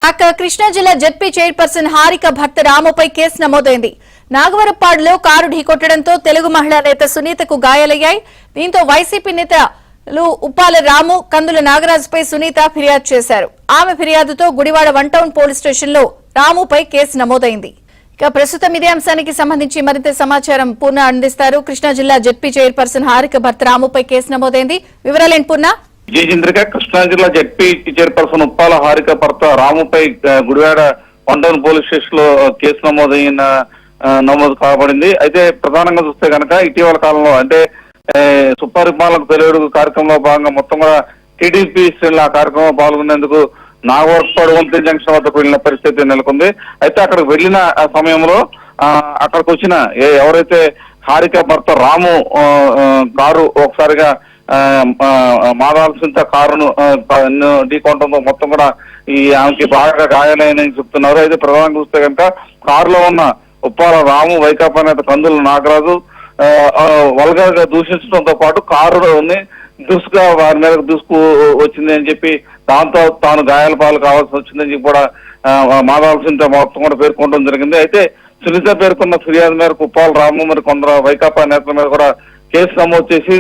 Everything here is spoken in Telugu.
కృష్ణా జిల్లా జెడ్పీ చైర్పర్సన్ హారిక భర్త రాముపై కేసు నమోదైంది. నాగవరపాడులో కారు ఢీకొట్టడంతో తెలుగు మహిళా నేత సునీతకు గాయాలయ్యాయి. దీంతో వైసీపీ నేతలు ఉప్పాల రాము, కందుల నాగరాజుపై సునీత ఫిర్యాదు చేశారు. ఆమె ఫిర్యాదుతో గుడివాడ వన్ టౌన్ పోలీస్ స్టేషన్లో రాముపై కేసు నమోదైంది. ఇక ప్రస్తుతం ఇదే అంశానికి సంబంధించి మరింత సమాచారం పూర్ణ అందిస్తారు. కృష్ణా జిల్లా జెడ్పీ చైర్పర్సన్ హారిక భర్త రాముపై కేసు నమోదైంది. వివరాలేంటి పూర్ణ? జయచంద్రిక కృష్ణా జిల్లా జెడ్పీ చైర్పర్సన్ ఉప్పాల హారిక భర్త రాముపై Gudivada one town police station లో కేసు నమోదు కాబడింది. అయితే ప్రధానంగా చూస్తే కనుక ఇటీవల కాలంలో అంటే సుపరిపాలనకు తెలియడు కార్యక్రమంలో భాగంగా మొత్తం కూడా టీడీపీ శ్రేణులు ఆ కార్యక్రమంలో పాల్గొనేందుకు నాగవరపాడు వంతెన జంక్షన్ వద్దకు వెళ్లిన పరిస్థితి నెలకొంది. అయితే అక్కడికి వెళ్లిన సమయంలో అక్కడికి వచ్చిన ఎవరైతే హారిక భర్త రాము కారు ఒకసారిగా మాదాల్సిన కారును ఢీకొనడంతో మొత్తం కూడా ఆమెకి బాగా గాయాలైనని చెప్తున్నారు. అయితే ప్రధానంగా చూస్తే కనుక కారులో ఉన్న ఉప్పాల రాము, వైకాపా నేత కందుల నాగరాజు వల్గర్ గా దూషించడంతో పాటు కారుని దుసుగా వారి మీద దూసుకు వచ్చింది అని చెప్పి దాంతో తాను గాయాల పాలు కావాల్సి వచ్చిందని చెప్పి కూడా మాదాల్సిన మొత్తం కూడా పేర్కొనడం జరిగింది. అయితే సునీత పేర్కొన్న ఫిర్యాదు మేరకు ఉప్పాల రాము మరి కొందరు వైకాపా నేతల మీద కూడా కేసు నమోదు చేసి